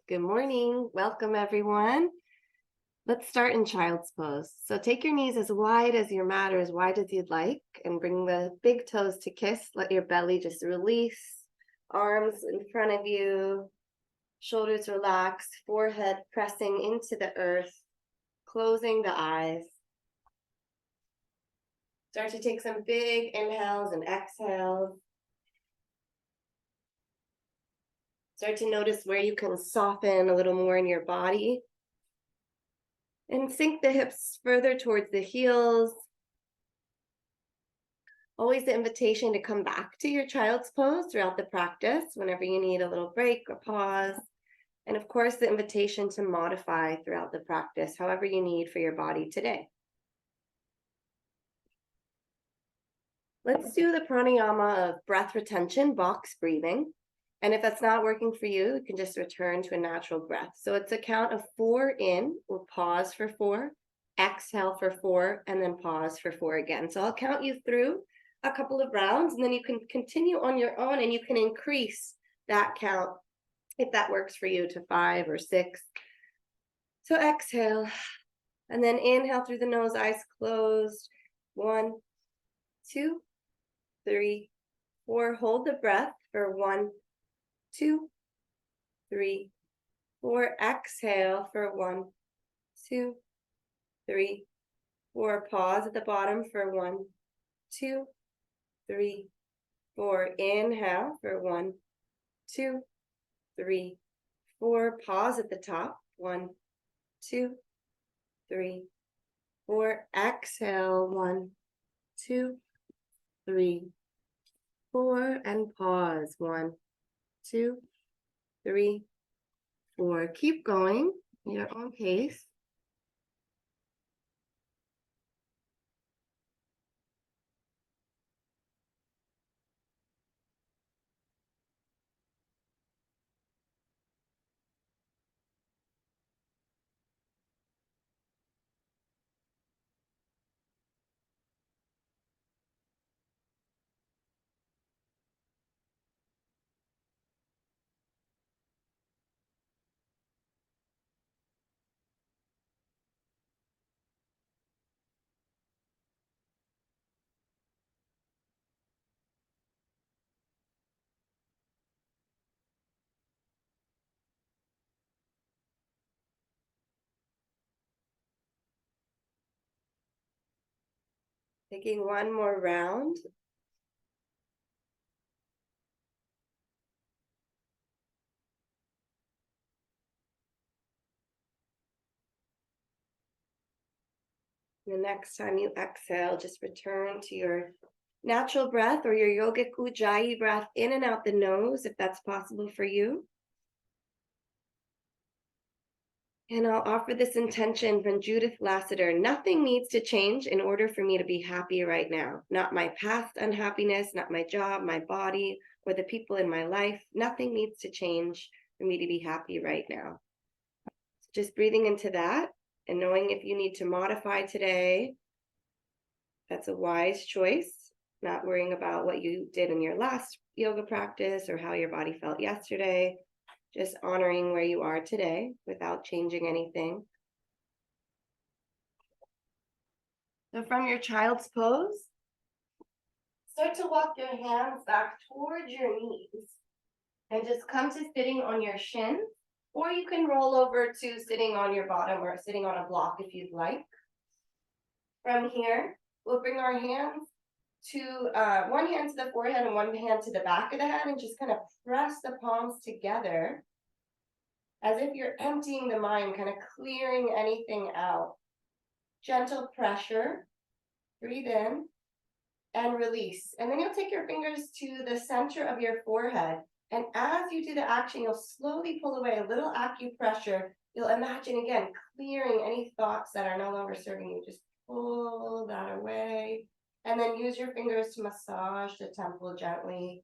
Good morning. Welcome, everyone. Let's start in child's pose. So take your knees as wide as your mat or as wide as you'd like, and bring the big toes to kiss. Let your belly just release. Arms in front of you, shoulders relaxed, forehead pressing into the earth, closing the eyes. Start to take some big inhales and exhales. Start to notice where you can soften a little more in your body. And sink the hips further towards the heels. Always the invitation to come back to your child's pose throughout the practice whenever you need a little break or pause. And of course, the invitation to modify throughout the practice, however you need for your body today. Let's do the pranayama of breath retention, box breathing. And if that's not working for you, you can just return to a natural breath. So it's a count of 4 in, we'll pause for 4, exhale for 4, and then pause for 4 again. So I'll count you through a couple of rounds, and then you can continue on your own, and you can increase that count if that works for you to 5 or 6. So exhale, and then inhale through the nose, eyes closed. 1, 2, 3, 4. Hold the breath for 1, 2, 3, 4. Exhale for 1, 2, 3, 4. Pause at the bottom for 1, 2, 3, 4. Inhale for 1, 2, 3, 4. Pause at the top. 1, 2, 3, 4. Exhale. 1, 2, 3, 4. And pause. 1, 2, 3, 4. Keep going at your own pace. Taking one more round. The next time you exhale, just return to your natural breath or your yogic ujjayi breath in and out the nose, if that's possible for you. And I'll offer this intention from Judith Lasater. Nothing needs to change in order for me to be happy right now. Not my past unhappiness, not my job, my body, or the people in my life. Nothing needs to change for me to be happy right now. So just breathing into that and knowing if you need to modify today, that's a wise choice. Not worrying about what you did in your last yoga practice or how your body felt yesterday. Just honoring where you are today without changing anything. So from your child's pose, start to walk your hands back towards your knees and just come to sitting on your shins, or you can roll over to sitting on your bottom or sitting on a block if you'd like. From here, we'll bring our hands to one hand to the forehead and one hand to the back of the head, and just kind of press the palms together as if you're emptying the mind, kind of clearing anything out. Gentle pressure. Breathe in and release. And then you'll take your fingers to the center of your forehead. And as you do the action, you'll slowly pull away a little acupressure. You'll imagine, again, clearing any thoughts that are no longer serving you. Just pull that away. And then use your fingers to massage the temple gently.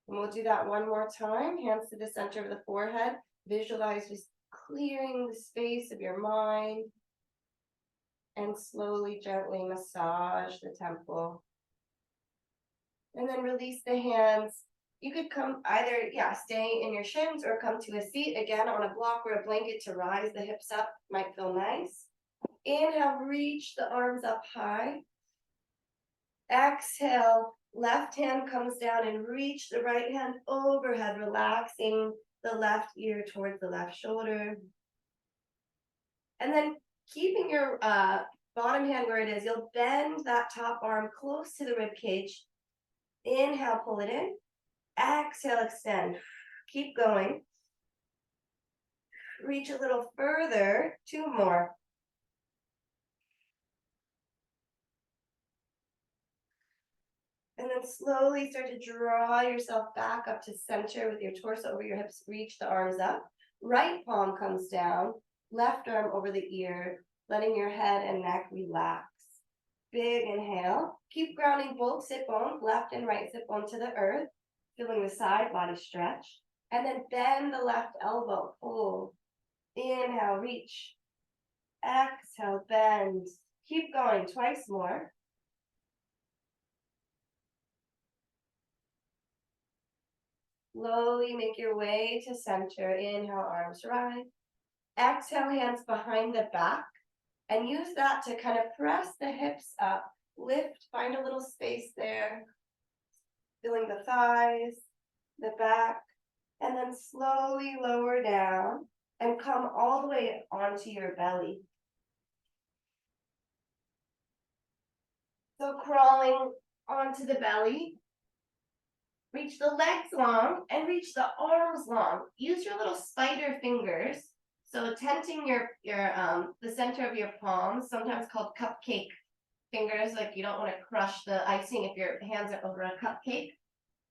And we'll do that one more time. Hands to the center of the forehead. Visualize just clearing the space of your mind. And slowly, gently massage the temple. And then release the hands You could come either, stay in your shins or come to a seat again on a block or a blanket to rise the hips up. Might feel nice. Inhale, reach the arms up high. Exhale, left hand comes down and reach the right hand overhead, relaxing the left ear towards the left shoulder. And then keeping your bottom hand where it is, you'll bend that top arm close to the rib cage. Inhale, pull it in. Exhale, extend. Keep going. Reach a little further. 2 more. And then slowly start to draw yourself back up to center with your torso over your hips. Reach the arms up. Right palm comes down. Left arm over the ear, letting your head and neck relax. Big inhale. Keep grounding both sit bones, left and right sit bone to the earth. Feeling the side body stretch. And then bend the left elbow. Pull. Inhale, reach. Exhale, bend. Keep going, twice more. Slowly make your way to center. Inhale, arms rise. Exhale, hands behind the back. And use that to kind of press the hips up. Lift, find a little space there. Feeling the thighs, the back. And then slowly lower down and come all the way onto your belly. So crawling onto the belly. Reach the legs long and reach the arms long. Use your little spider fingers. So tenting the center of your palms, sometimes called cupcake fingers, like you don't want to crush the icing if your hands are over a cupcake.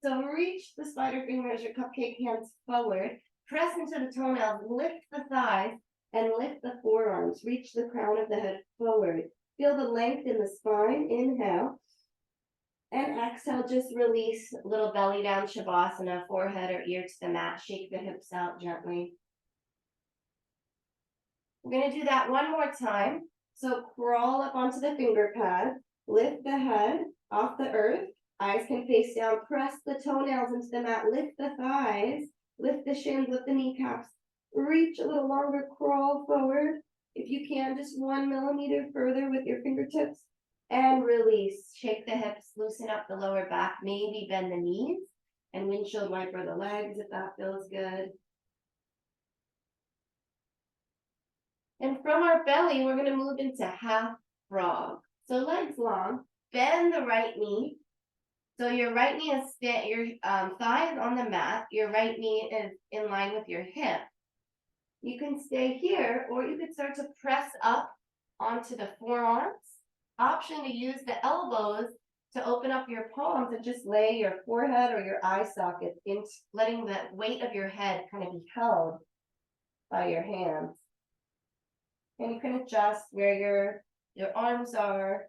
So reach the spider fingers, your cupcake hands forward. Press into the toenails, lift the thighs, and lift the forearms. Reach the crown of the head forward. Feel the length in the spine. Inhale. And exhale, just release a little belly down Shavasana, forehead or ear to the mat. Shake the hips out gently. We're going to do that one more time. So crawl up onto the finger pad. Lift the head off the earth. Eyes can face down. Press the toenails into the mat. Lift the thighs. Lift the shins. Lift the kneecaps. Reach a little longer. Crawl forward. If you can, just 1 millimeter further with your fingertips. And release. Shake the hips. Loosen up the lower back. Maybe bend the knees. And windshield wiper the legs if that feels good. And from our belly, we're going to move into half frog. So legs long, bend the right knee. So your right knee is your thigh is on the mat. Your right knee is in line with your hip. You can stay here, or you could start to press up onto the forearms. Option to use the elbows to open up your palms and just lay your forehead or your eye socket in, letting the weight of your head kind of be held by your hands. And you can adjust where your arms are,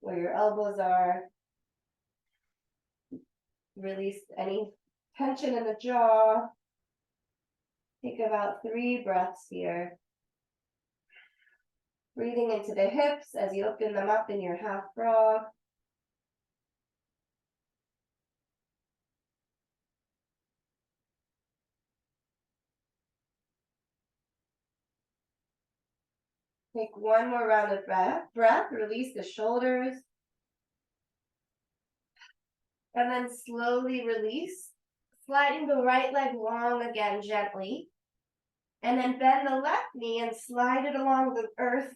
where your elbows are. Release any tension in the jaw. Take about 3 breaths here. Breathing into the hips as you open them up in your half frog. Take 1 more round of breath. Release the shoulders. And then slowly release. Sliding the right leg long again gently. And then bend the left knee and slide it along the earth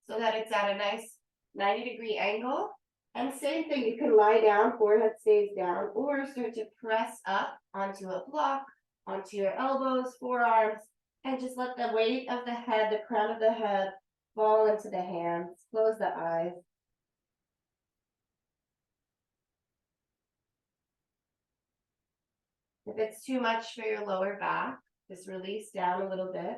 so that it's at a nice 90-degree angle. And same thing, you can lie down, forehead stays down, or start to press up onto a block, onto your elbows, forearms, and just let the weight of the head, the crown of the head, fall into the hands. Close the eyes. If it's too much for your lower back, just release down a little bit.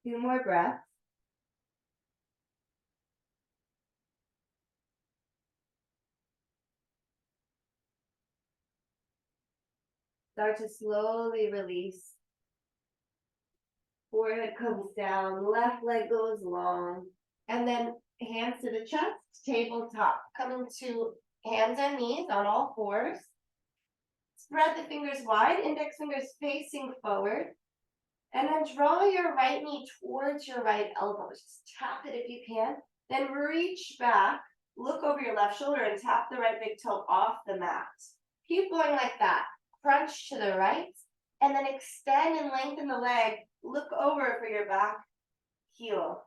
Few more breaths. Start to slowly release. Forehead comes down, left leg goes long. And then hands to the chest, tabletop. Coming to hands and knees on all fours. Spread the fingers wide, index fingers facing forward. And then draw your right knee towards your right elbow. Just tap it if you can. Then reach back, look over your left shoulder and tap the right big toe off the mat. Keep going like that. Crunch to the right. And then extend and lengthen the leg. Look over for your back heel.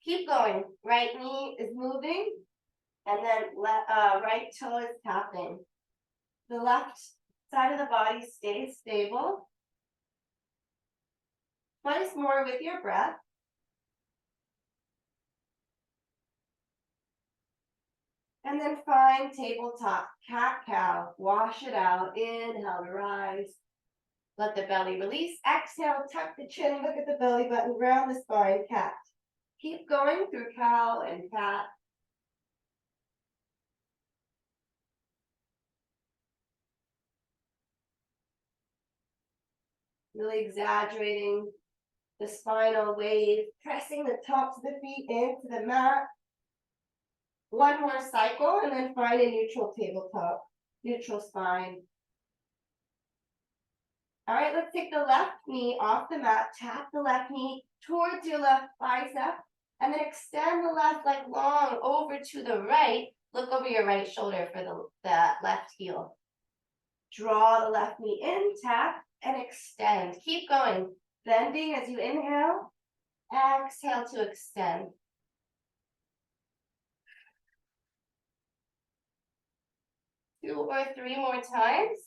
Keep going. Right knee is moving. And then right toe is tapping. The left side of the body stays stable. Twice more with your breath. And then find tabletop, cat-cow. Wash it out. Inhale to rise. Let the belly release. Exhale, tuck the chin, look at the belly button, round the spine, cat. Keep going through cow and cat. Really exaggerating the spinal wave, pressing the tops of the feet into the mat. One more cycle and then find a neutral tabletop, neutral spine. All right, let's take the left knee off the mat, tap the left knee towards your left bicep, and then extend the left leg long over to the right. Look over your right shoulder for the left heel. Draw the left knee in, tap, and extend. Keep going, bending as you inhale, exhale to extend. Two or three more times.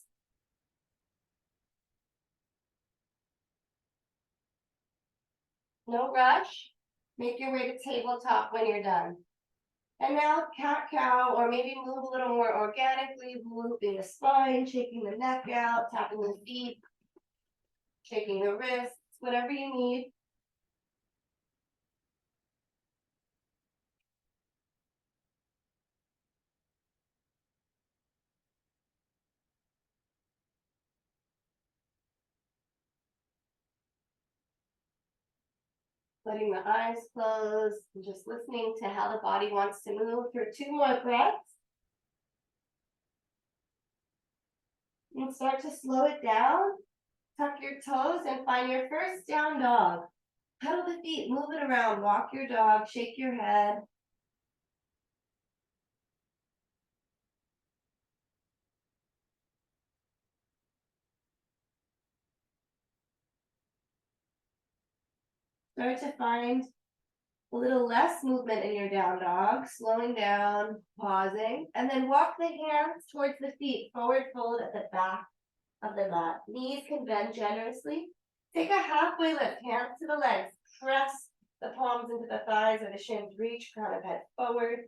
No rush. Make your way to tabletop when you're done. And now cat-cow, or maybe move a little more organically, moving the spine, shaking the neck out, tapping the feet, shaking the wrists, whatever you need. Letting the eyes close, and just listening to how the body wants to move for two more breaths. And start to slow it down. Tuck your toes and find your first down dog. Pedal the feet, move it around, walk your dog, shake your head. Start to find a little less movement in your down dog, slowing down, pausing, and then walk the hands towards the feet, forward fold at the back of the mat. Knees can bend generously. Take a halfway lift, hands to the legs, press the palms into the thighs or the shins, reach crown of head forward.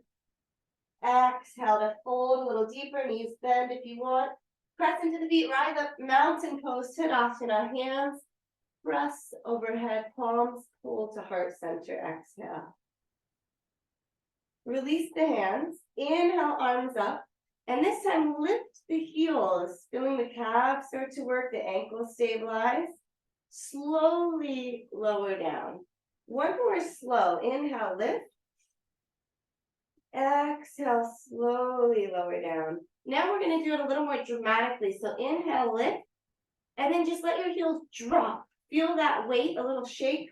Exhale to fold a little deeper, knees bend if you want. Press into the feet, rise up, mountain pose, Tadasana, hands press overhead, palms pull to heart center, exhale. Release the hands, inhale, arms up, and this time lift the heels, feeling the calves start to work, the ankles stabilize. Slowly lower down. One more slow, inhale, lift. Exhale, slowly lower down. Now we're gonna do it a little more dramatically. So inhale, lift, and then just let your heels drop. Feel that weight, a little shake.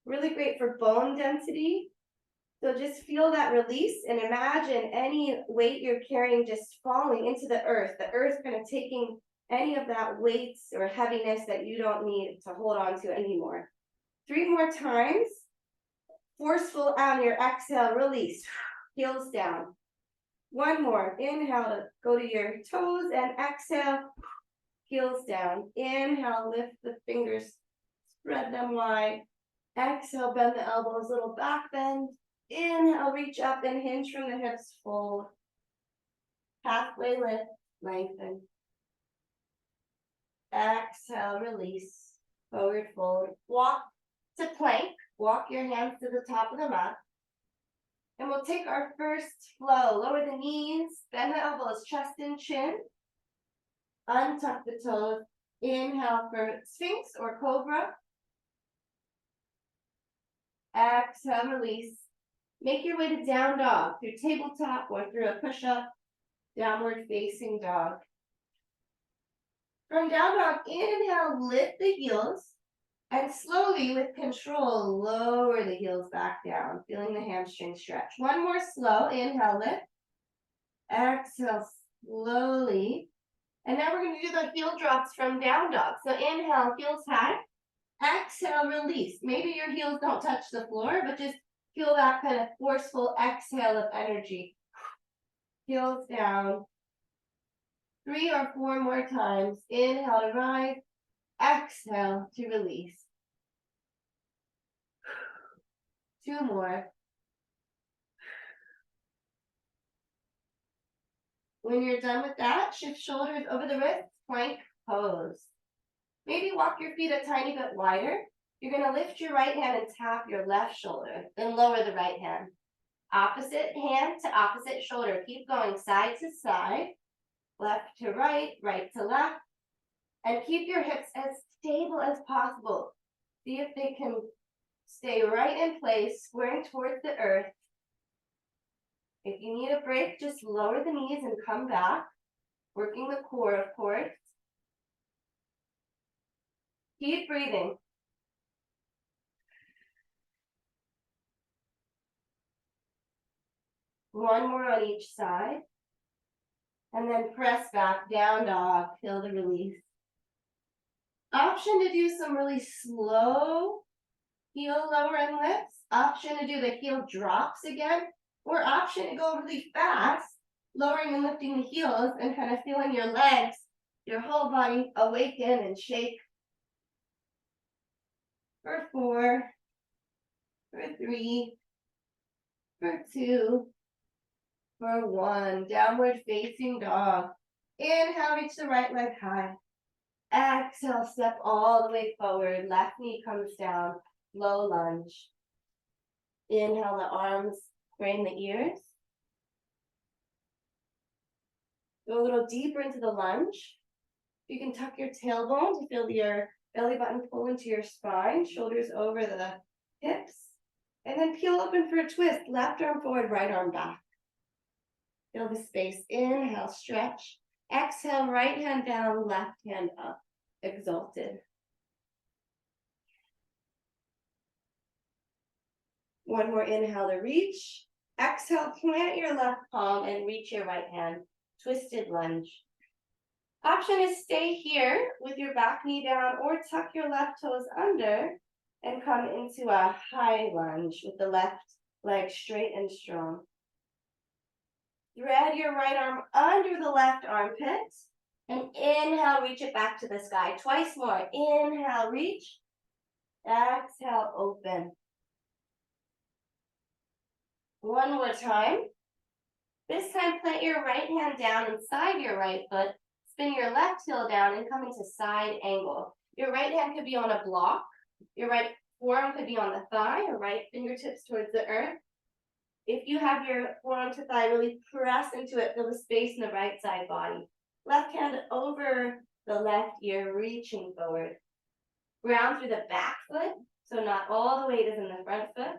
Really great for bone density. So just feel that release and imagine any weight you're carrying just falling into the earth kind of taking any of that weight or heaviness that you don't need to hold on to anymore. 3 more times. Forceful on your exhale, release. Heels down. One more. Inhale to go to your toes and exhale. Heels down. Inhale, lift the fingers, spread them wide. Exhale, bend the elbows, little back bend. Inhale, reach up and hinge from the hips, fold. Halfway lift, lengthen. Exhale, release, forward fold. Walk to plank, walk your hands to the top of the mat. And we'll take our first flow. Lower the knees, bend the elbows, chest and chin. Untuck the toes, Inhale for Sphinx or Cobra. Exhale, release. Make your way to down dog through tabletop or through a push-up, downward facing dog. From down dog, inhale, lift the heels, and slowly with control, lower the heels back down, feeling the hamstring stretch. One more slow, inhale, lift. Exhale, slowly. And now we're going to do the heel drops from down dog. So inhale, heels high. Exhale, release. Maybe your heels don't touch the floor, but just feel that kind of forceful exhale of energy. Heels down. 3 or 4 more times. Inhale to rise. Exhale to release. 2 more. When you're done with that, shift shoulders over the wrists, plank pose. Maybe walk your feet a tiny bit wider. You're going to lift your right hand and tap your left shoulder, then lower the right hand. Opposite hand to opposite shoulder. Keep going side to side, left to right, right to left, and keep your hips as stable as possible. See if they can stay right in place, squaring towards the earth. If you need a break, just lower the knees and come back, working the core, of course. Keep breathing. One more on each side. And then press back, down dog, feel the release. Option to do some really slow heel lower and lifts. Option to do the heel drops again. Or option to go really fast, lowering and lifting the heels and kind of feeling your legs, your whole body awaken and shake. For 4, for 3, for 2, for 1. Downward facing dog. Inhale, reach the right leg high. Exhale, step all the way forward. Left knee comes down. Low lunge. Inhale, the arms frame the ears. Go a little deeper into the lunge. You can tuck your tailbone to feel your belly button pull into your spine, shoulders over the hips. And then peel open for a twist. Left arm forward, right arm back. Feel the space. Inhale, stretch. Exhale, right hand down, left hand up. Exalted. One more inhale to reach. Exhale, plant your left palm and reach your right hand. Twisted lunge. Option is stay here with your back knee down or tuck your left toes under and come into a high lunge with the left leg straight and strong. Thread your right arm under the left armpit and inhale, reach it back to the sky. Twice more. Inhale, reach. Exhale, open. One more time. This time, plant your right hand down inside your right foot. Spin your left heel down and come into side angle. Your right hand could be on a block. Your right forearm could be on the thigh, or right fingertips towards the earth. If you have your forearm to thigh, really press into it, feel the space in the right side body. Left hand over the left ear, reaching forward. Ground through the back foot, so not all the weight is in the front foot.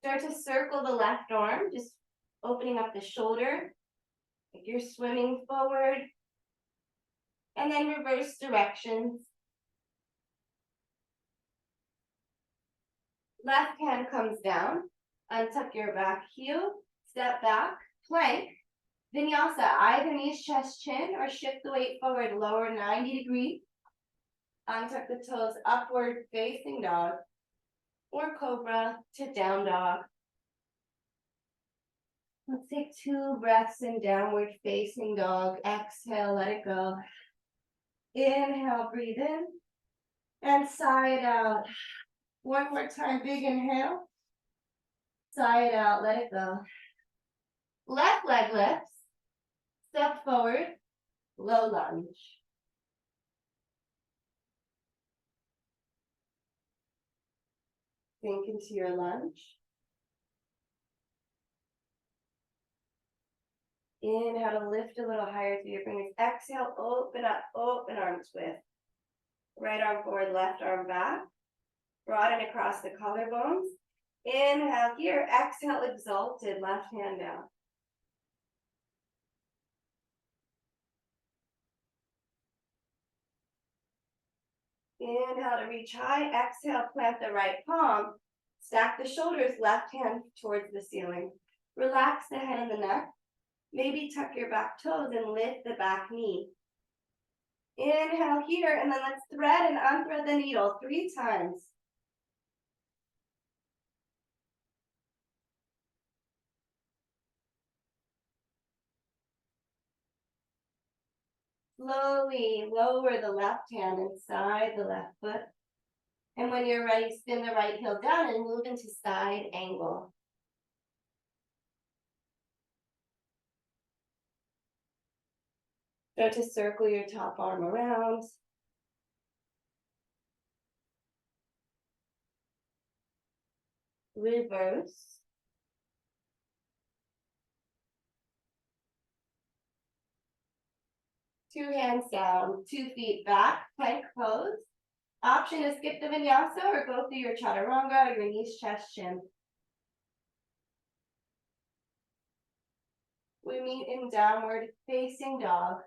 Start to circle the left arm, just opening up the shoulder, like you're swimming forward. And then reverse directions. Left hand comes down, untuck your back heel, step back, plank. Vinyasa, either knees, chest, chin, or shift the weight forward, lower 90 degrees. Untuck the toes, upward facing dog, or cobra to down dog. Let's take 2 breaths in downward facing dog. Exhale, let it go. Inhale, breathe in. And side out. One more time, big inhale. Side out, let it go. Left leg lifts. Step forward, low lunge. Sink into your lunge. Inhale to lift a little higher through your fingers. Exhale, open up, open arm twist. Right arm forward, left arm back. Broaden across the collarbones. Inhale here, exhale, exalted, left hand down. Inhale to reach high, exhale, plant the right palm. Stack the shoulders, left hand towards the ceiling. Relax the head and the neck. Maybe tuck your back toes and lift the back knee. Inhale here, and then let's thread and unthread the needle 3 times. Slowly lower the left hand inside the left foot. And when you're ready, spin the right heel down and move into side angle. Start to circle your top arm around. Reverse. Two hands down, 2 feet back, plank pose. Option is skip the vinyasa or go through your chaturanga, your knees, chest, chin. We meet in downward facing dog.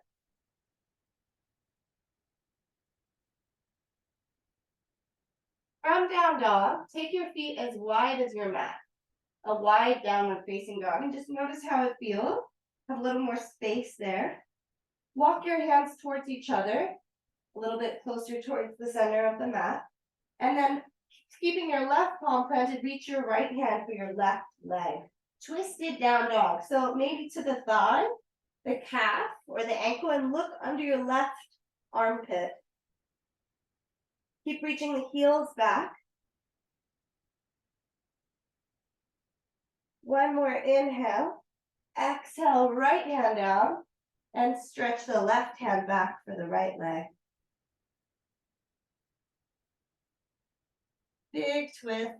From down dog, take your feet as wide as your mat. A wide downward facing dog, and just notice how it feels. Have a little more space there. Walk your hands towards each other, a little bit closer towards the center of the mat. And then keeping your left palm planted, reach your right hand for your left leg. Twisted down dog. So maybe to the thigh, the calf, or the ankle, and look under your left armpit. Keep reaching the heels back. One more inhale. Exhale, right hand down, and stretch the left hand back for the right leg. Big twist.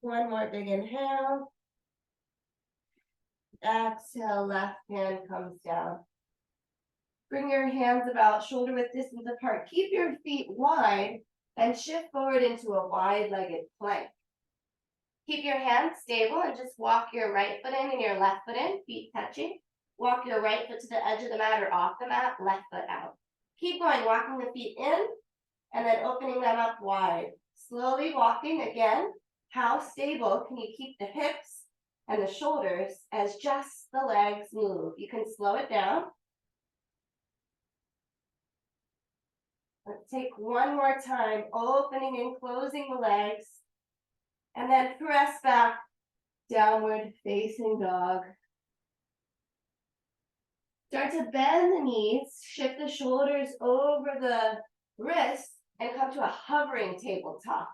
One more big inhale. Exhale, left hand comes down. Bring your hands about shoulder width distance apart. Keep your feet wide and shift forward into a wide-legged plank. Keep your hands stable and just walk your right foot in and your left foot in, feet touching. Walk your right foot to the edge of the mat or off the mat, left foot out. Keep going, walking the feet in and then opening them up wide. Slowly walking again. How stable can you keep the hips and the shoulders as just the legs move? You can slow it down. Let's take one more time, opening and closing the legs, and then press back, downward facing dog. Start to bend the knees, shift the shoulders over the wrists, and come to a hovering tabletop.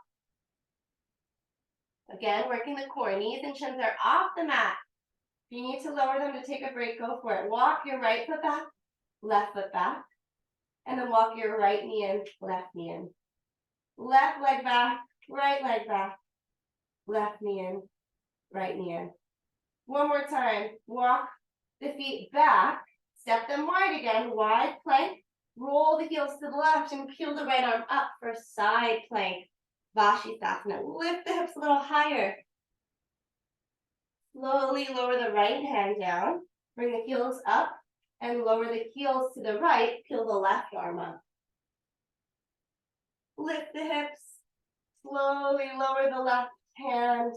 Again, working the core, knees and shins are off the mat. If you need to lower them to take a break, go for it. Walk your right foot back, left foot back, and then walk your right knee in, left knee in. Left leg back, right leg back, left knee in, right knee in. One more time, walk the feet back, step them wide again, wide plank, roll the heels to the left and peel the right arm up for side plank. Vashisthasana. Lift the hips a little higher. Slowly lower the right hand down. Bring the heels up and lower the heels to the right. Peel the left arm up. Lift the hips. Slowly lower the left hand.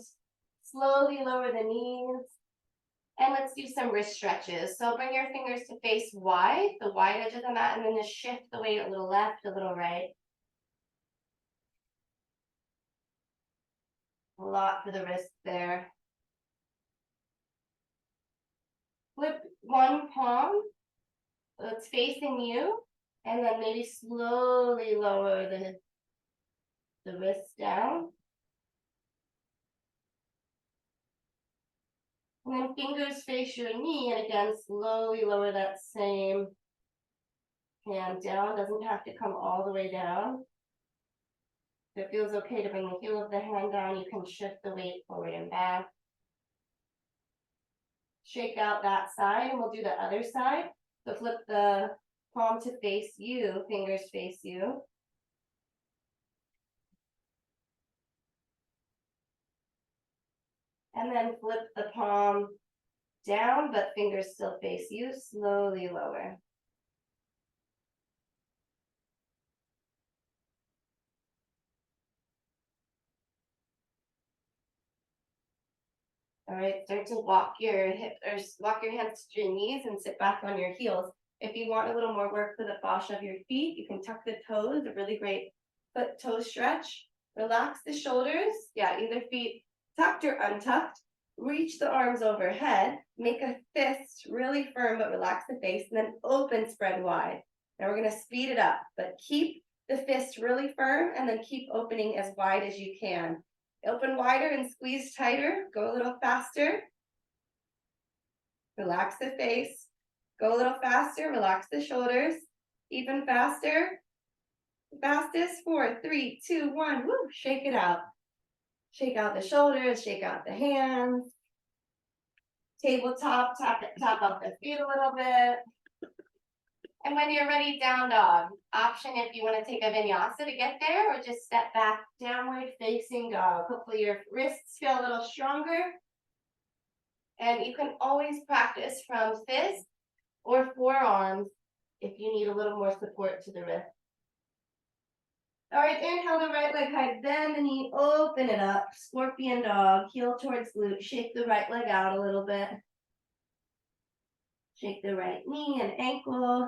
Slowly lower the knees. And let's do some wrist stretches. So bring your fingers to face wide, the wide edge of the mat, and then just shift the weight a little left, a little right. A lot for the wrist there. Flip one palm, so it's facing you, and then maybe slowly lower the wrist down. And then fingers face your knee, and again, slowly lower that same hand down. Doesn't have to come all the way down. If it feels okay to bring the heel of the hand down, you can shift the weight forward and back. Shake out that side, and we'll do the other side. So flip the palm to face you, fingers face you. And then flip the palm down, but fingers still face you, slowly lower. All right, start to walk your hip or walk your hands to your knees and sit back on your heels. If you want a little more work for the fascia of your feet, you can tuck the toes, a really great foot toe stretch. Relax the shoulders. Yeah, either feet tucked or untucked. Reach the arms overhead. Make a fist really firm, but relax the face, and then open, spread wide. Now we're going to speed it up, but keep the fist really firm and then keep opening as wide as you can. Open wider and squeeze tighter. Go a little faster. Relax the face. Go a little faster. Relax the shoulders. Even faster. Fastest. 4, 3, 2, 1. Woo! Shake it out. Shake out the shoulders. Shake out the hands. Tabletop. Tap up the feet a little bit. And when you're ready, down dog. Option if you want to take a vinyasa to get there, or just step back, downward facing dog. Hopefully your wrists feel a little stronger. And you can always practice from fist or forearms if you need a little more support to the wrist. All right, inhale the right leg high, bend the knee, open it up. Scorpion dog, heel towards glute. Shake the right leg out a little bit. Shake the right knee and ankle.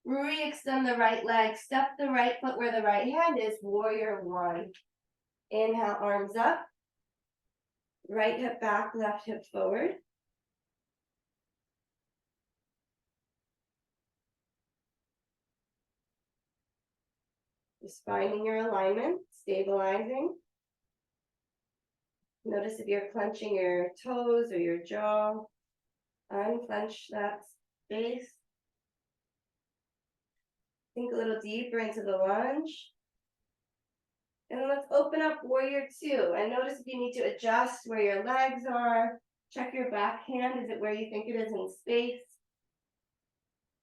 Re-extend the right leg, step the right foot where the right hand is, warrior one. Inhale, arms up. Right hip back, left hip forward. Just finding your alignment, stabilizing. Notice if you're clenching your toes or your jaw. Unclench that space. Think a little deeper into the lunge. And then let's open up warrior two. And notice if you need to adjust where your legs are. Check your back hand. Is it where you think it is in space?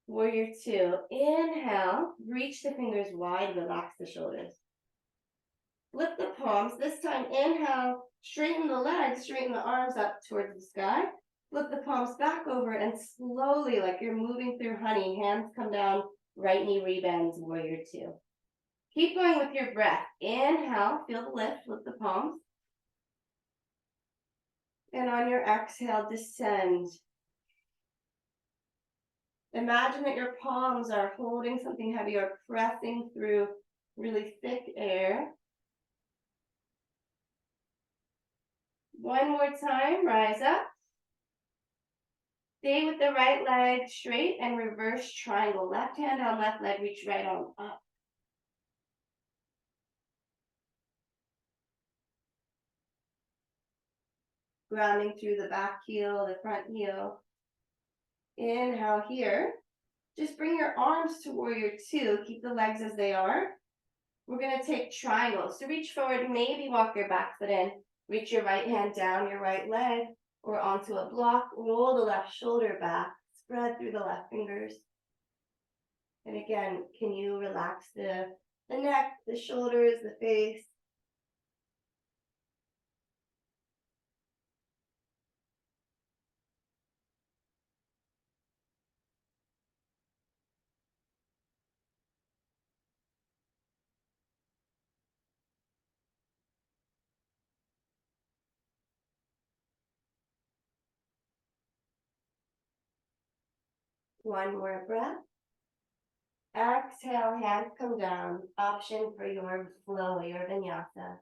Warrior two. Inhale. Reach the fingers wide. Relax the shoulders. Flip the palms. This time, inhale. Straighten the legs. Straighten the arms up towards the sky. Flip the palms back over and slowly, like you're moving through honey, hands come down. Right knee rebends, warrior two. Keep going with your breath. Inhale, feel the lift, lift the palms. And on your exhale, descend. Imagine that your palms are holding something heavy or pressing through really thick air. One more time, rise up. Stay with the right leg straight and reverse triangle. Left hand on left leg, reach right arm up. Grounding through the back heel, the front heel. Inhale here. Just bring your arms to warrior two. Keep the legs as they are. We're going to take triangles. So reach forward, maybe walk your back foot in. Reach your right hand down your right leg or onto a block. Roll the left shoulder back. Spread through the left fingers. And again, can you relax the neck, the shoulders, the face? One more breath. Exhale, hands come down. Option for your flow, your vinyasa.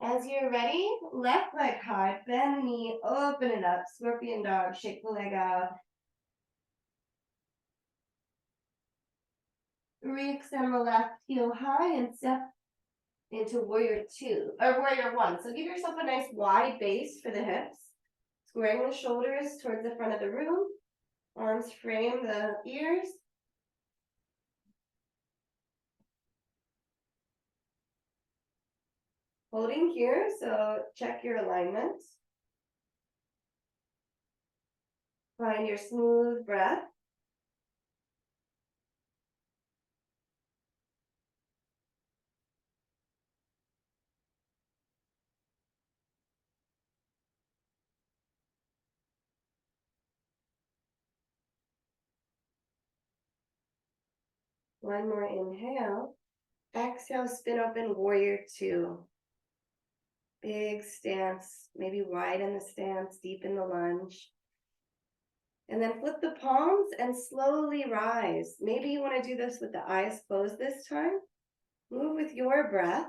As you're ready, left leg high, bend the knee, open it up, scorpion dog, shake the leg out. Re-extend the left heel high and step into warrior two, or warrior one. So give yourself a nice wide base for the hips. Squaring the shoulders towards the front of the room. Arms frame the ears. Holding here, so check your alignment. Find your smooth breath. One more inhale. Exhale, spin open, warrior two. Big stance, maybe widen the stance, deepen the lunge. And then flip the palms and slowly rise. Maybe you want to do this with the eyes closed this time. Move with your breath.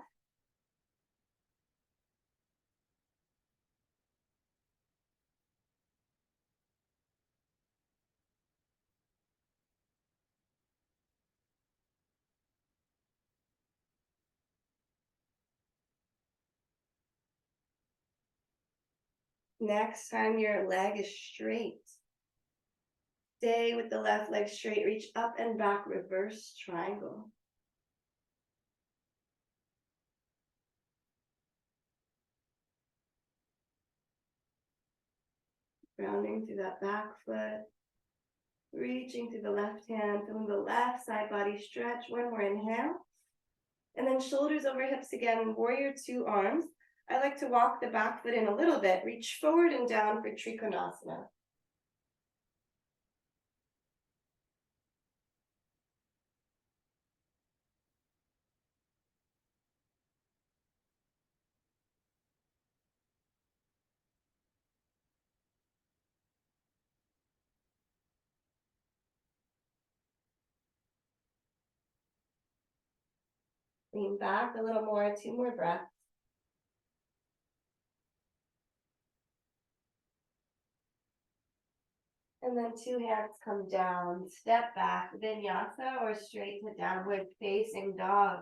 Next time your leg is straight. Stay with the left leg straight. Reach up and back, reverse triangle. Grounding through that back foot. Reaching through the left hand, feeling the left side body stretch. One more inhale. And then shoulders over hips again, warrior two arms. I like to walk the back foot in a little bit. Reach forward and down for Trikonasana. Lean back a little more, two more breaths. And then two hands come down, step back, Vinyasa or straight to downward facing dog.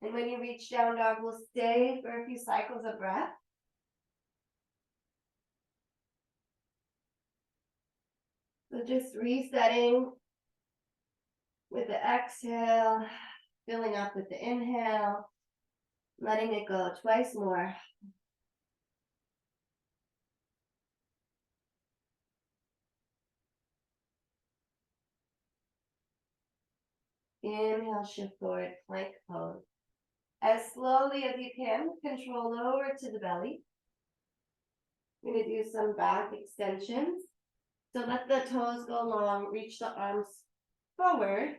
And when you reach down dog, we'll stay for a few cycles of breath. So just resetting with the exhale, filling up with the inhale, letting it go twice more. Inhale, shift forward, plank pose. As slowly as you can, control lower to the belly. We're going to do some back extensions. So let the toes go long, reach the arms forward.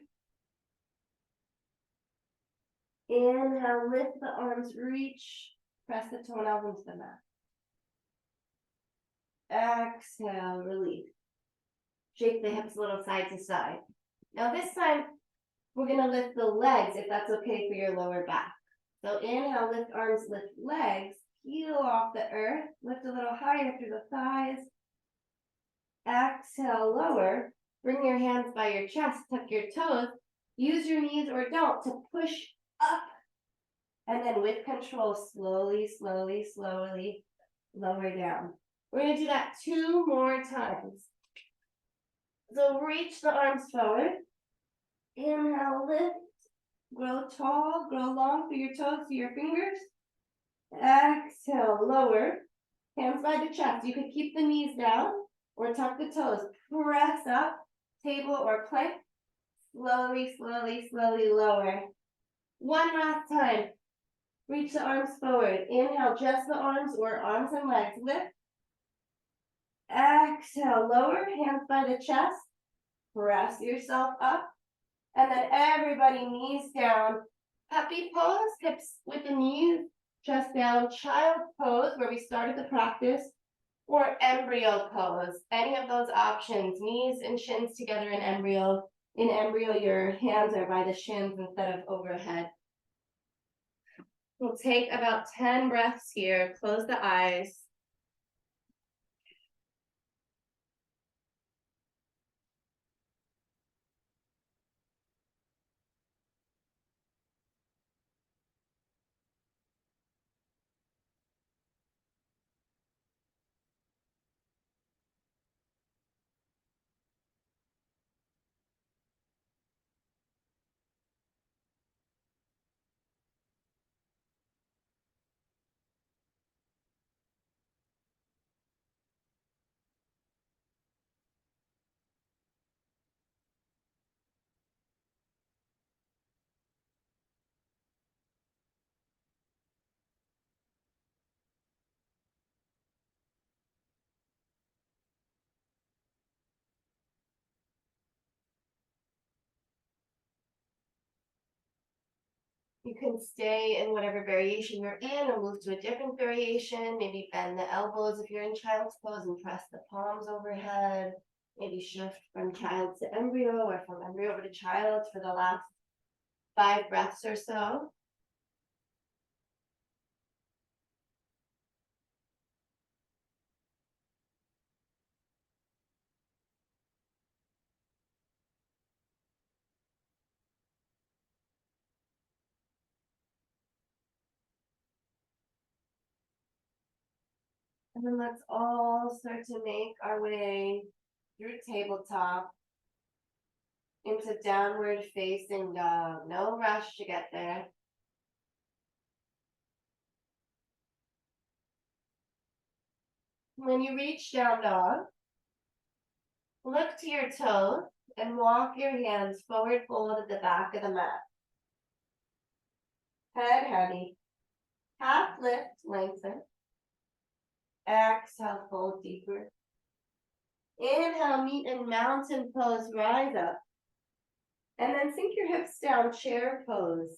Inhale, lift the arms, reach, press the toenails into the mat. Exhale, release. Shake the hips a little side to side. Now this time, we're going to lift the legs if that's okay for your lower back. So inhale, lift arms, lift legs, peel off the earth, lift a little higher through the thighs. Exhale, lower. Bring your hands by your chest, tuck your toes. Use your knees or don't to push up. And then with control, slowly, slowly, slowly lower down. We're going to do that two more times. So reach the arms forward. Inhale, lift. Grow tall, grow long through your toes to your fingers. Exhale, lower. Hands by the chest. You could keep the knees down or tuck the toes. Press up, table or plank. Slowly, slowly, slowly lower. One last time. Reach the arms forward. Inhale, just the arms or arms and legs. Lift. Exhale, lower. Hands by the chest. Press yourself up. And then everybody knees down. Puppy pose, hips with the knees, chest down. Child pose, where we started the practice. Or embryo pose. Any of those options. Knees and shins together in embryo. In embryo, your hands are by the shins instead of overhead. We'll take about 10 breaths here. Close the eyes. You can stay in whatever variation you're in or move to a different variation. Maybe bend the elbows if you're in child's pose and press the palms overhead. Maybe shift from child to embryo or from embryo over to child for the last 5 breaths or so. And then let's all start to make our way through tabletop into downward facing dog. No rush to get there. When you reach down dog, look to your toes and walk your hands forward fold at the back of the mat. Head heavy. Half lift, lengthen. Exhale, fold deeper. Inhale, meet in mountain pose, rise up. And then sink your hips down, chair pose.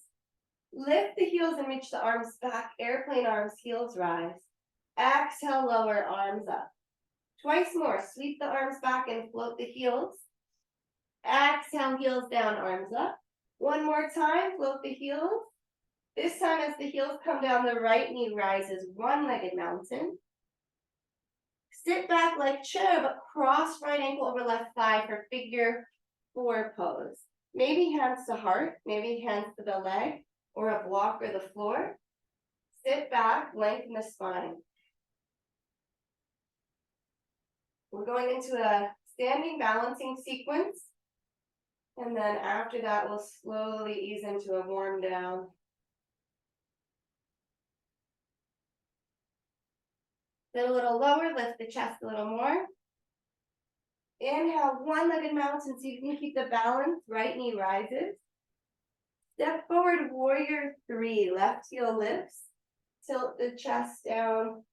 Lift the heels and reach the arms back, airplane arms, heels rise. Exhale, lower arms up. Twice more, sweep the arms back and float the heels. Exhale, heels down, arms up. One more time, float the heels. This time as the heels come down, the right knee rises, one-legged mountain. Sit back like chair, but cross right ankle over left thigh for figure 4 pose. Maybe hands to heart, maybe hands to the leg, or a block or the floor. Sit back, lengthen the spine. We're going into a standing balancing sequence. And then after that, we'll slowly ease into a warm down. Sit a little lower, lift the chest a little more. Inhale, one-legged mountain so you can keep the balance. Right knee rises. Step forward, warrior 3. Left heel lifts. Tilt the chest down.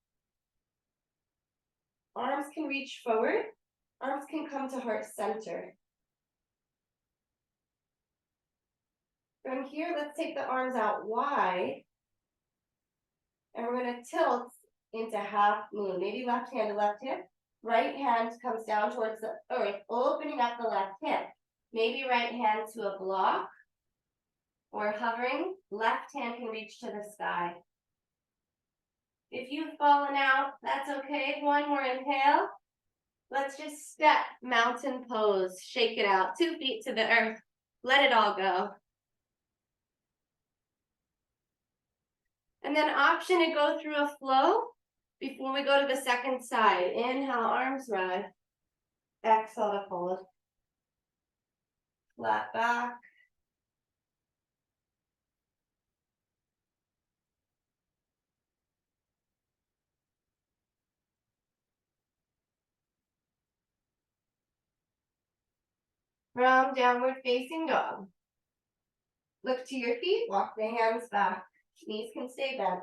Arms can reach forward. Arms can come to heart center. From here, let's take the arms out wide. And we're going to tilt into half moon. Maybe left hand to left hip. Right hand comes down towards the earth, opening up the left hip. Maybe right hand to a block or hovering. Left hand can reach to the sky. If you've fallen out, that's okay. One more inhale. Let's just step, mountain pose, shake it out. 2 feet to the earth. Let it all go. And then option to go through a flow before we go to the second side. Inhale, arms rise. Exhale to fold. Flat back. From downward facing dog. Look to your feet, walk the hands back. Knees can stay bent.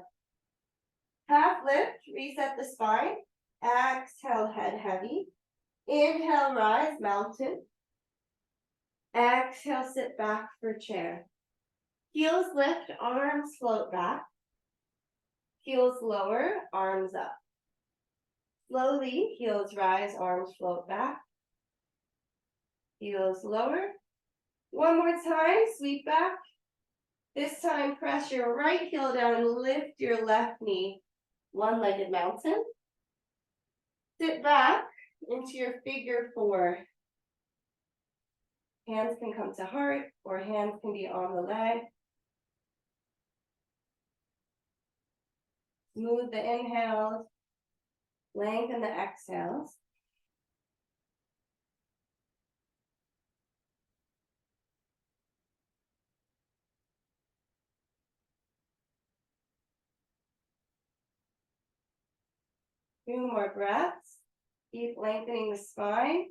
Half lift, reset the spine. Exhale, head heavy. Inhale, rise, mountain. Exhale, sit back for chair. Heels lift, arms float back. Heels lower, arms up. Slowly, heels rise, arms float back. Heels lower. One more time, sweep back. This time, press your right heel down and lift your left knee. One-legged mountain. Sit back into your figure 4. Hands can come to heart or hands can be on the leg. Smooth the inhales. Lengthen the exhales. Few more breaths. Keep lengthening the spine.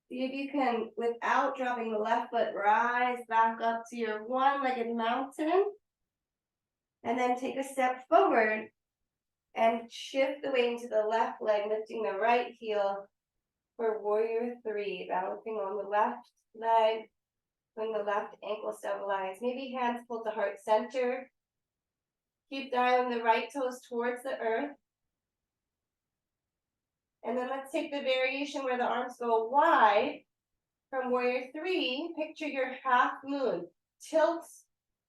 See if you can, without dropping the left foot, rise back up to your one-legged mountain. And then take a step forward and shift the weight into the left leg, lifting the right heel for warrior 3, balancing on the left leg. Bring the left ankle stabilized. Maybe hands pull to heart center. Keep dialing the right toes towards the earth. And then let's take the variation where the arms go wide. From warrior 3, picture your half moon. Tilt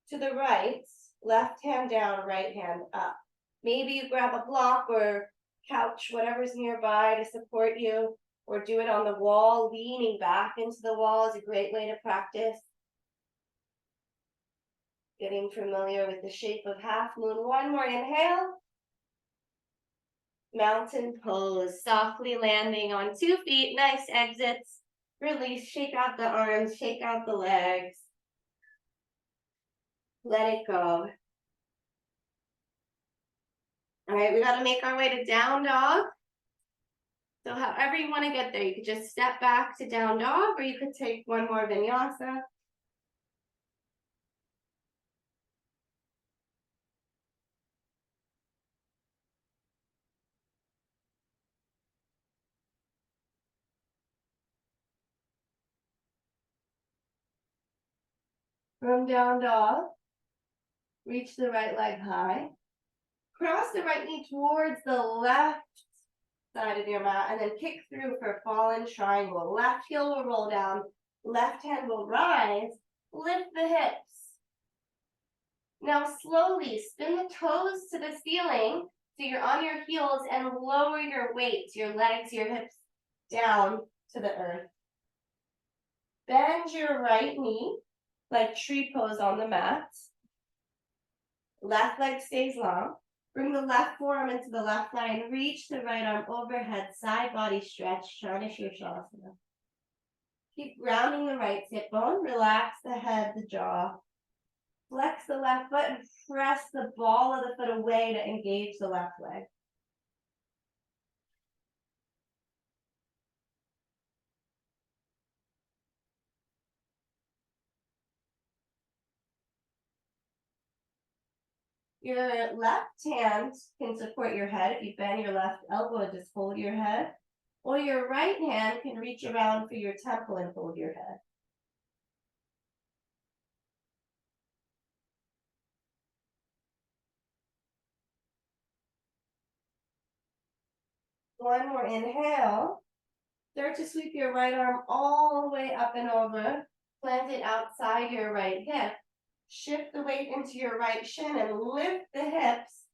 to the right, left hand down, right hand up. Maybe you grab a block or couch, whatever's nearby to support you, or do it on the wall. Leaning back into the wall is a great way to practice. Getting familiar with the shape of half moon. One more inhale. Mountain pose, softly landing on 2 feet, nice exits. Release, shake out the arms, shake out the legs. Let it go. All right, we got to make our way to down dog. So however you want to get there, you could just step back to down dog, or you could take one more vinyasa. From down dog, reach the right leg high. Cross the right knee towards the left side of your mat, and then kick through for fallen triangle. Left heel will roll down, left hand will rise, lift the hips. Now slowly spin the toes to the ceiling so you're on your heels and lower your weight, your legs, your hips down to the earth. Bend your right knee like tree pose on the mat. Left leg stays long. Bring the left forearm into the left thigh and reach the right arm overhead, side body stretch, Shana Shirsasana. Keep grounding the right hip bone, relax the head, the jaw. Flex the left foot and press the ball of the foot away to engage the left leg. Your left hand can support your head. If you bend your left elbow, just hold your head. Or your right hand can reach around for your temple and hold your head. One more inhale. Start to sweep your right arm all the way up and over. Plant it outside your right hip. Shift the weight into your right shin and lift the hips.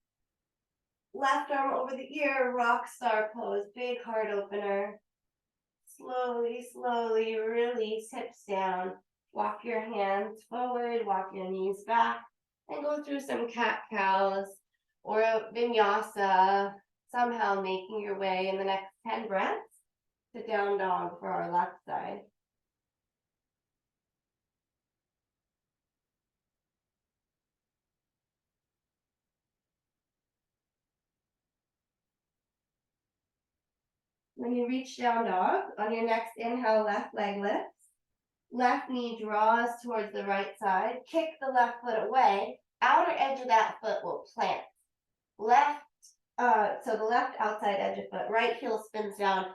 Left arm over the ear, rock star pose, big heart opener. Slowly, slowly release hips down. Walk your hands forward, walk your knees back, and go through some cat-cows or vinyasa, somehow making your way in the next 10 breaths to down dog for our left side. When you reach down dog, on your next inhale, left leg lifts. Left knee draws towards the right side. Kick the left foot away. Outer edge of that foot will plant. So the left outside edge of foot. Right heel spins down.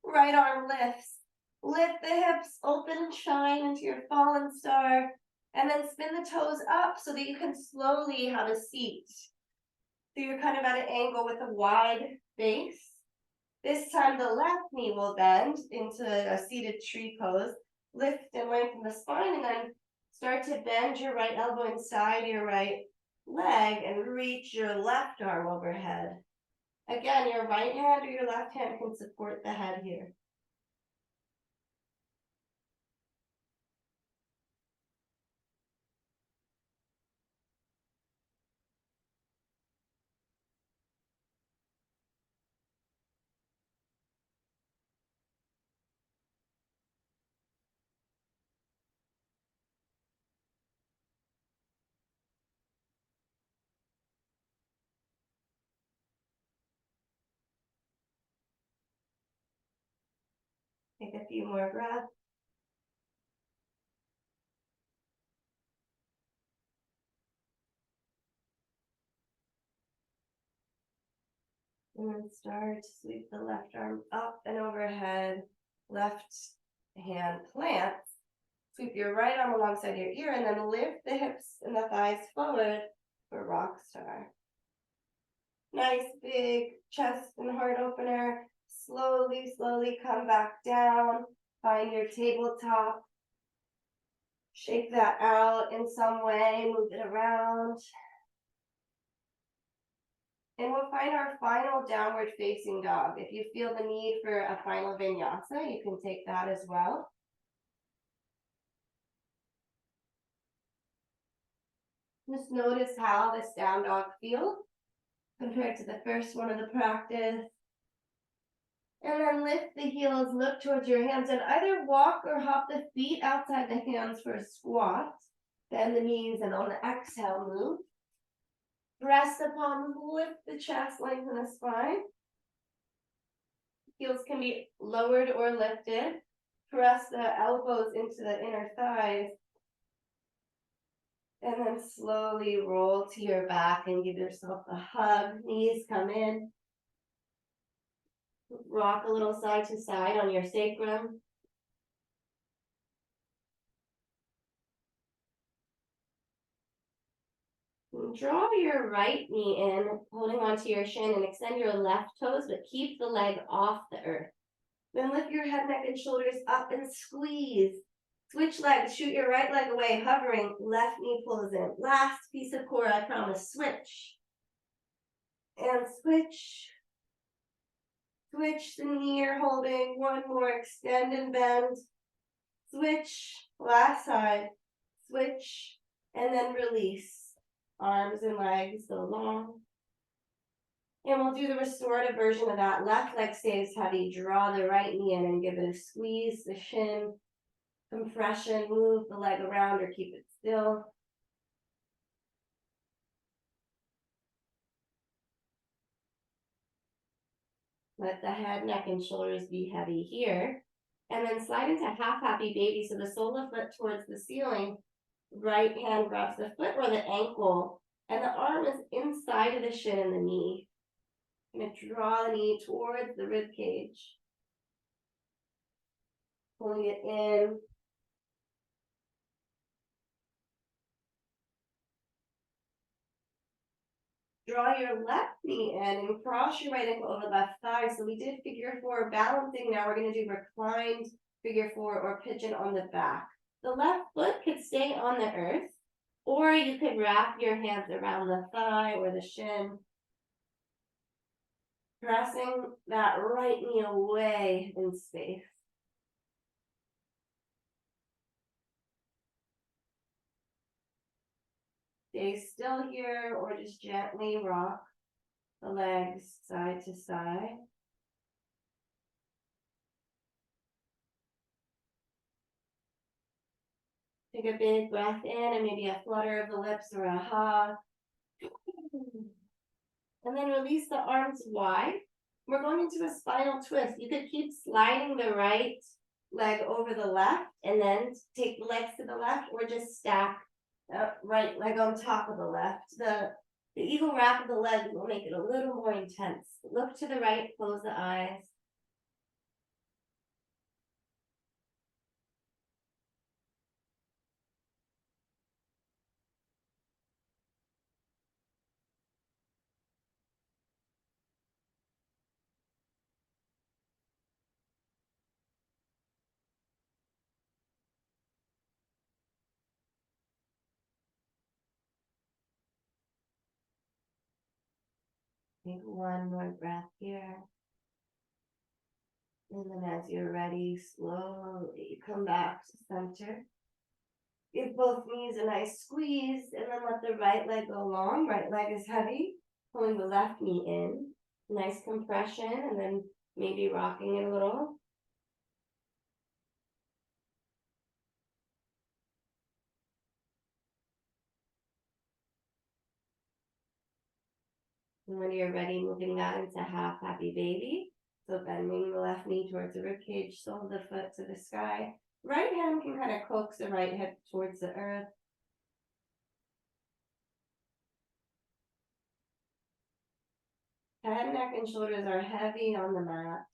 Right arm lifts. Lift the hips, open and shine into your fallen star. And then spin the toes up so that you can slowly have a seat. So you're kind of at an angle with a wide base. This time the left knee will bend into a seated tree pose. Lift and lengthen the spine, and then start to bend your right elbow inside your right leg and reach your left arm overhead. Again, your right hand or your left hand can support the head here. Take a few more breaths. And then start to sweep the left arm up and overhead. Left hand plants. Sweep your right arm alongside your ear and then lift the hips and the thighs forward for rock star. Nice big chest and heart opener. Slowly, slowly come back down. Find your tabletop. Shake that out in some way, move it around. And we'll find our final downward facing dog. If you feel the need for a final vinyasa, you can take that as well. Just notice how this down dog feels compared to the first one of the practice. And then lift the heels, look towards your hands, and either walk or hop the feet outside the hands for a squat. Bend the knees, and on the exhale, move. Press the palms, lift the chest, lengthen the spine. Heels can be lowered or lifted. Press the elbows into the inner thighs. And then slowly roll to your back and give yourself a hug. Knees come in. Rock a little side to side on your sacrum. Draw your right knee in, holding onto your shin, and extend your left toes, but keep the leg off the earth. Then lift your head, neck, and shoulders up and squeeze. Switch legs, shoot your right leg away, hovering, left knee pulls in. Last piece of core, I promise. Switch. And switch. Switch the knee you're holding. One more, extend and bend. Switch, last side. Switch, and then release. Arms and legs go long. And we'll do the restorative version of that. Left leg stays heavy. Draw the right knee in and give it a squeeze, the shin, compression, move the leg around or keep it still. Let the head, neck, and shoulders be heavy here. And then slide into half happy baby. So the sole of the foot towards the ceiling. Right hand grabs the foot or the ankle. And the arm is inside of the shin and the knee. I'm going to draw the knee towards the rib cage. Pulling it in. Draw your left knee in and cross your right ankle over the left thigh. So we did figure four balancing. Now we're going to do reclined figure four or pigeon on the back. The left foot could stay on the earth, or you could wrap your hands around the thigh or the shin. Pressing that right knee away in space. Stay still here or just gently rock the legs side to side. Take a big breath in and maybe a flutter of the lips or a ha. And then release the arms wide. We're going into a spinal twist. You could keep sliding the right leg over the left and then take the legs to the left, or just stack the right leg on top of the left. The eagle wrap of the legs will make it a little more intense. Look to the right, close the eyes. Take one more breath here. And then as you're ready, slowly come back to center. Give both knees a nice squeeze, and then let the right leg go long. Right leg is heavy. Pulling the left knee in. Nice compression, and then maybe rocking it a little. And when you're ready, moving that into half happy baby. So bending the left knee towards the rib cage, sole of the foot to the sky. Right hand can kind of coax the right hip towards the earth. Head, neck, and shoulders are heavy on the mat.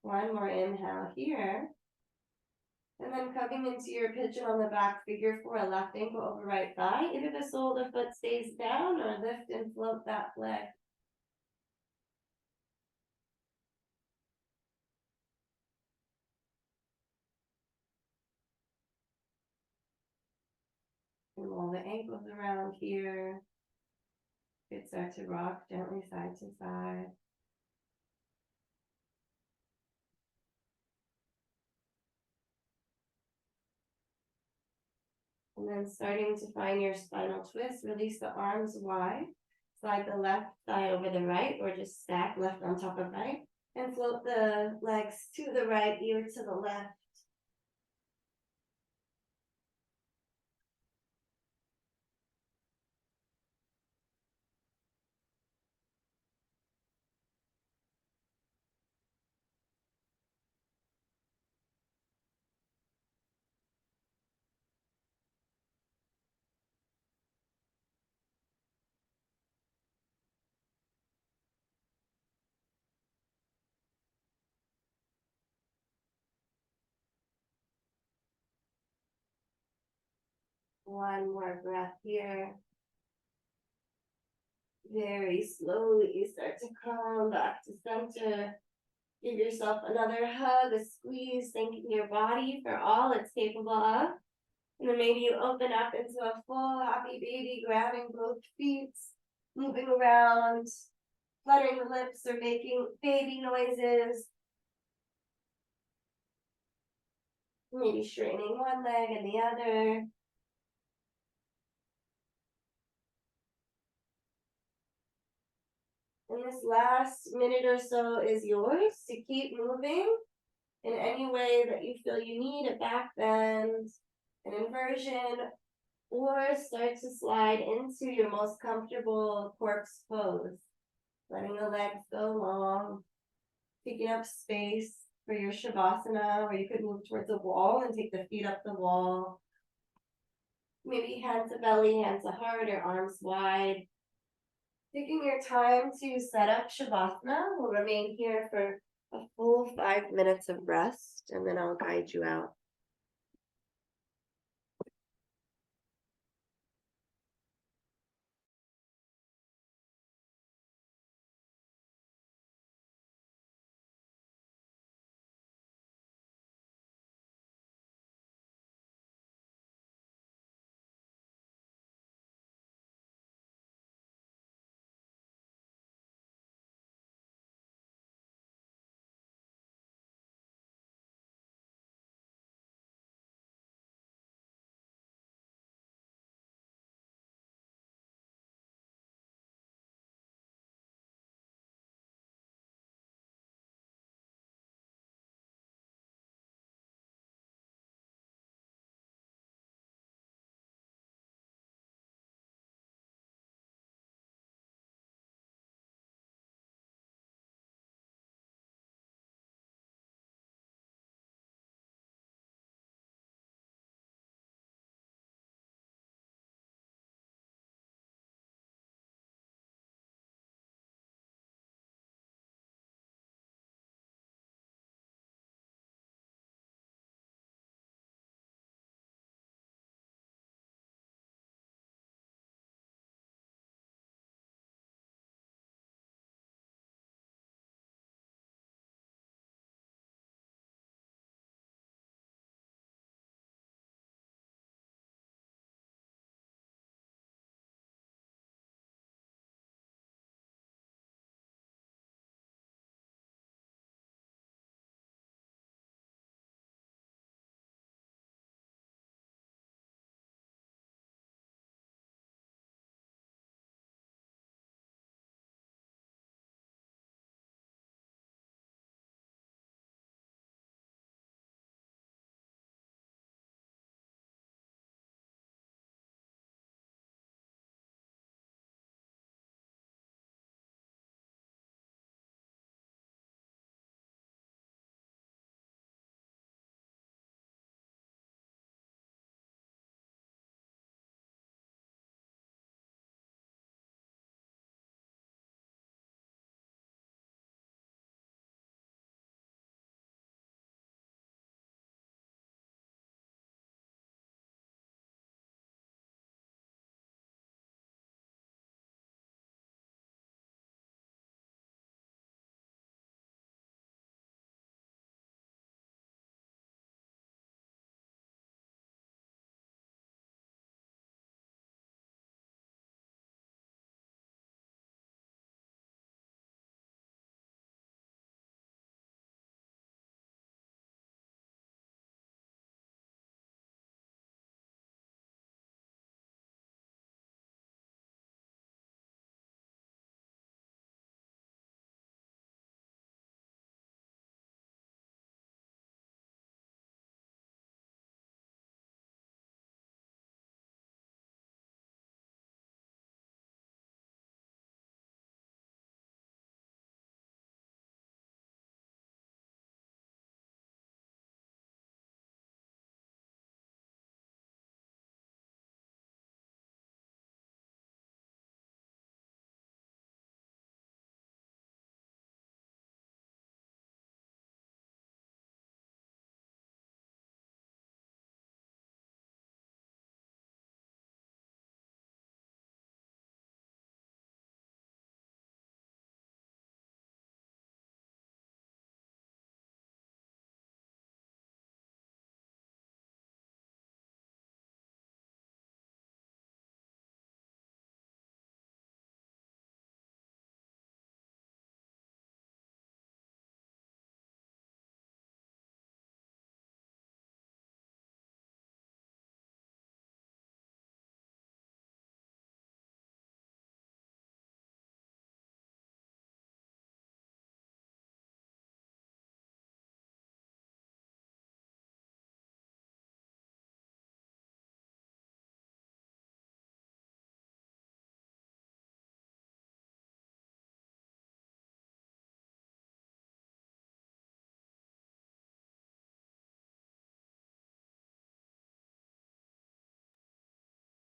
One more inhale here. And then coming into your pigeon on the back, figure four, left ankle over right thigh. Either the sole of the foot stays down or lift and float that leg. And roll the ankles around here. Good, start to rock gently side to side. And then starting to find your spinal twist, release the arms wide. Slide the left thigh over the right, or just stack left on top of right. And float the legs to the right, ear to the left. One more breath here. Very slowly you start to come back to center. Give yourself another hug, a squeeze, thanking your body for all it's capable of. And then maybe you open up into a full happy baby, grabbing both feet, moving around, fluttering the lips or making baby noises. Maybe straightening one leg and the other. And this last minute or so is yours to keep moving in any way that you feel you need, a back bend, an inversion, or start to slide into your most comfortable corpse pose. Letting the legs go long, picking up space for your shavasana, or you could move towards the wall and take the feet up the wall. Maybe hands to belly, hands to heart, or arms wide. Taking your time to set up shavasana. We'll remain here for a full 5 minutes of rest, and then I'll guide you out.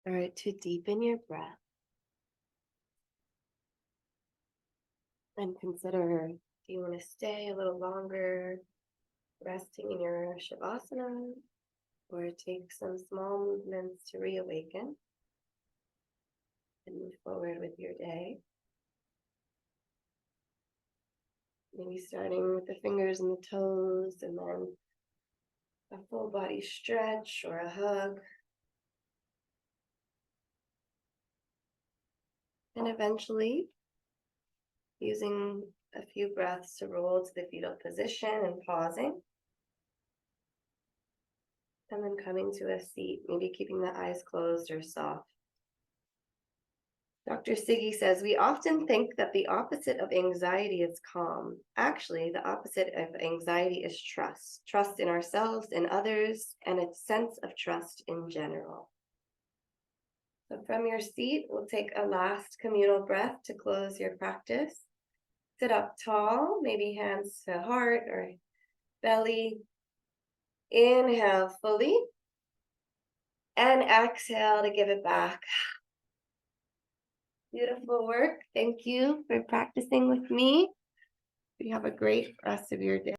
All right, to deepen your breath. And consider, do you want to stay a little longer resting in your Shavasana, or take some small movements to reawaken and move forward with your day? Maybe starting with the fingers and the toes, and then a full body stretch or a hug. And eventually, using a few breaths to roll to the fetal position and pausing. And then coming to a seat, maybe keeping the eyes closed or soft. Dr. Siggie says, we often think that the opposite of anxiety is calm. Actually, the opposite of anxiety is trust. Trust in ourselves and others, and a sense of trust in general. So from your seat, we'll take a last communal breath to close your practice. Sit up tall, maybe hands to heart or belly. Inhale fully. And exhale to give it back. Beautiful work. Thank you for practicing with me. You have a great rest of your day.